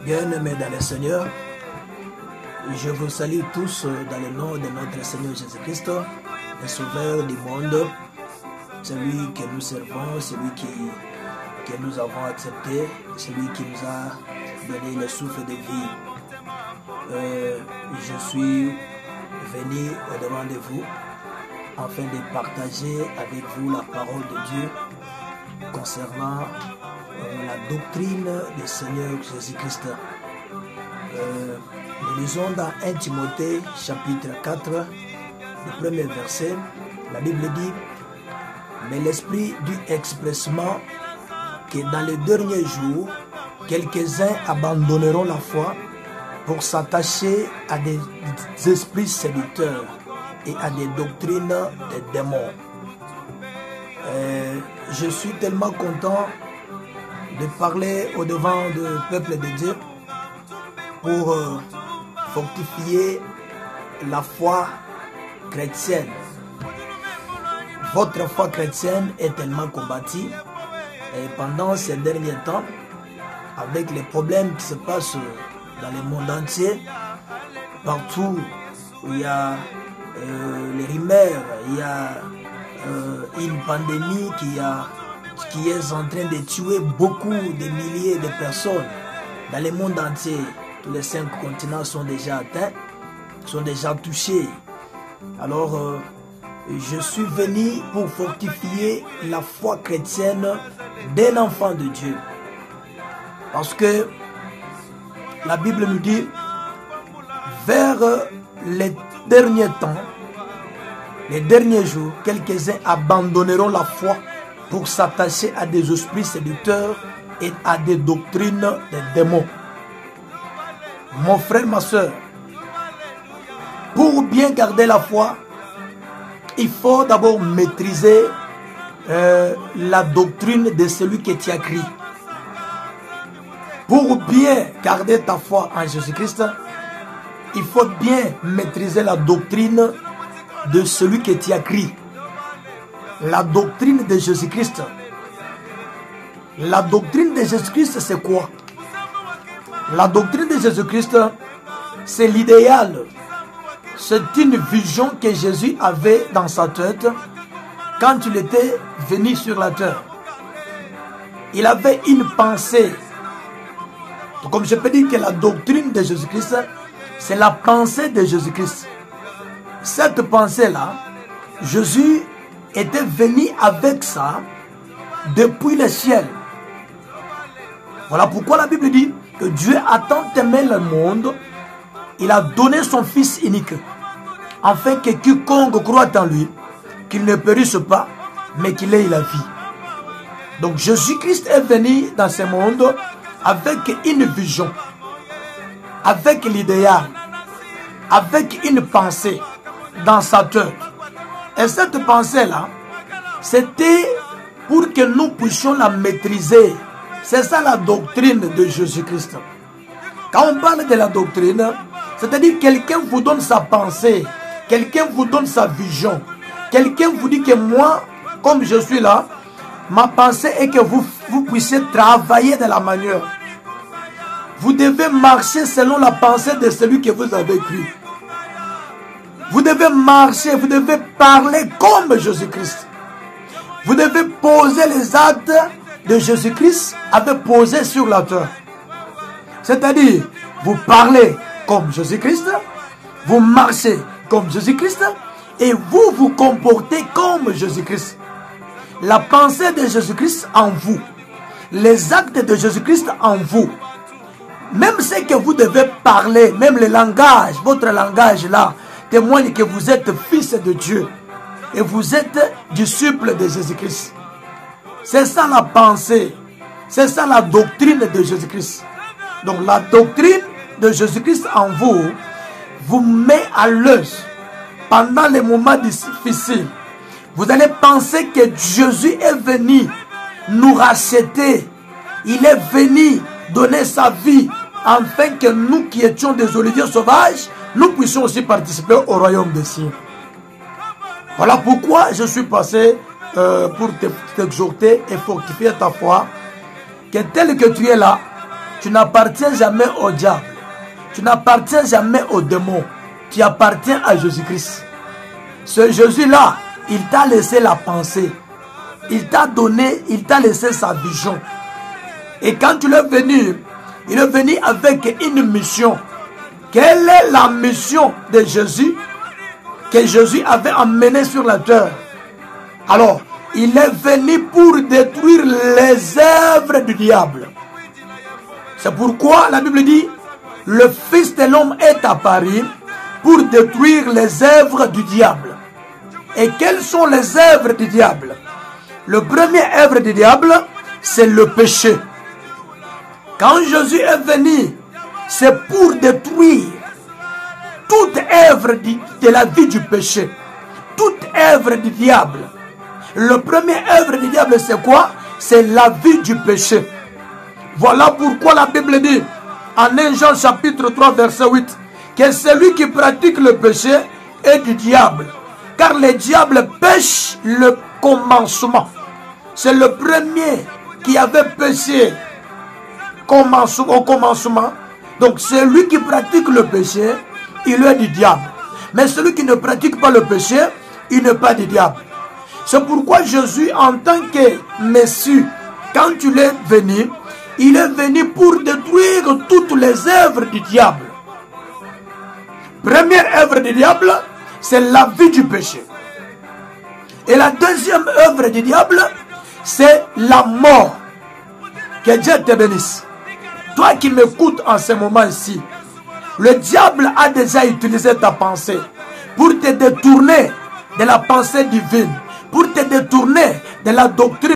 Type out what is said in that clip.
Bien-aimés dans le Seigneur, je vous salue tous dans le nom de notre Seigneur Jésus-Christ, le Sauveur du monde, celui que nous servons, celui que nous avons accepté, celui qui nous a donné le souffle de vie. Je suis venu au-devant de vous afin de partager avec vous la parole de Dieu concernant la doctrine du Seigneur Jésus-Christ. Nous lisons dans 1 Timothée chapitre 4, le premier verset. La Bible dit: mais l'Esprit dit expressément que dans les derniers jours, quelques-uns abandonneront la foi pour s'attacher à des esprits séducteurs et à des doctrines des démons. Je suis tellement content de parler au-devant du peuple de Dieu pour fortifier la foi chrétienne. Votre foi chrétienne est tellement combattue et pendant ces derniers temps, avec les problèmes qui se passent dans le monde entier, partout où il y a les rumeurs, il y a une pandémie qui est en train de tuer beaucoup de milliers de personnes dans le monde entier. Tous les 5 continents sont déjà atteints, sont déjà touchés. Alors, je suis venu pour fortifier la foi chrétienne d'un enfant de Dieu. Parce que la Bible nous dit, vers les derniers temps, les derniers jours, quelques-uns abandonneront la foi pour s'attacher à des esprits séducteurs et à des doctrines des démons. Mon frère, ma soeur, pour bien garder la foi, il faut d'abord maîtriser la doctrine de celui qui t'y a créé. Pour bien garder ta foi en Jésus-Christ, il faut bien maîtriser la doctrine de celui qui t'y a créé. La doctrine de Jésus-Christ. La doctrine de Jésus-Christ, c'est quoi? La doctrine de Jésus-Christ, c'est l'idéal. C'est une vision que Jésus avait dans sa tête quand il était venu sur la terre. Il avait une pensée. Comme je peux dire que la doctrine de Jésus-Christ, c'est la pensée de Jésus-Christ. Cette pensée-là, Jésus était venu avec ça depuis le ciel. Voilà pourquoi la Bible dit que Dieu a tant aimé le monde, il a donné son Fils unique, afin que quiconque croit en lui, qu'il ne périsse pas, mais qu'il ait la vie. Donc Jésus-Christ est venu dans ce monde avec une vision, avec l'idéal, avec une pensée dans sa tête. Et cette pensée-là, c'était pour que nous puissions la maîtriser. C'est ça la doctrine de Jésus-Christ. Quand on parle de la doctrine, c'est-à-dire quelqu'un vous donne sa pensée, quelqu'un vous donne sa vision, quelqu'un vous dit que moi, comme je suis là, ma pensée est que vous puissiez travailler de la manière. Vous devez marcher selon la pensée de celui que vous avez cru. Vous devez marcher, vous devez parler comme Jésus-Christ. Vous devez poser les actes de Jésus-Christ avait posé sur la terre. C'est-à-dire, vous parlez comme Jésus-Christ, vous marchez comme Jésus-Christ et vous vous comportez comme Jésus-Christ. La pensée de Jésus-Christ en vous, les actes de Jésus-Christ en vous. Même ce que vous devez parler, même le langage, votre langage là, témoigne que vous êtes fils de Dieu et vous êtes disciple de Jésus-Christ. C'est ça la pensée, c'est ça la doctrine de Jésus-Christ. Donc la doctrine de Jésus-Christ en vous, vous met à l'aise pendant les moments difficiles. Vous allez penser que Jésus est venu nous racheter. Il est venu donner sa vie afin que nous qui étions des oliviers sauvages, nous puissions aussi participer au royaume des cieux. Voilà pourquoi je suis passé pour t'exhorter et fortifier ta foi, que tel que tu es là, tu n'appartiens jamais au diable. Tu n'appartiens jamais au démon. Tu appartiens à Jésus-Christ. Ce Jésus-là, il t'a laissé la pensée. Il t'a donné, il t'a laissé sa vision. Et quand il est venu avec une mission. Quelle est la mission de Jésus que Jésus avait emmené sur la terre? Alors, il est venu pour détruire les œuvres du diable. C'est pourquoi la Bible dit, le Fils de l'homme est apparu pour détruire les œuvres du diable. Et quelles sont les œuvres du diable? Le premier œuvre du diable, c'est le péché. Quand Jésus est venu, c'est pour détruire toute œuvre de la vie du péché, toute œuvre du diable. Le premier œuvre du diable, c'est quoi? C'est la vie du péché. Voilà pourquoi la Bible dit, en 1 Jean chapitre 3, verset 8, que celui qui pratique le péché est du diable. Car le diable pêche le commencement. C'est le premier qui avait péché au commencement. Donc celui qui pratique le péché, il est du diable. Mais celui qui ne pratique pas le péché, il n'est pas du diable. C'est pourquoi Jésus, en tant que Messie, quand il est venu, il est venu pour détruire toutes les œuvres du diable. Première œuvre du diable, c'est la vie du péché. Et la deuxième œuvre du diable, c'est la mort. Que Dieu te bénisse. Toi qui m'écoutes en ce moment-ci, le diable a déjà utilisé ta pensée pour te détourner de la pensée divine, pour te détourner de la doctrine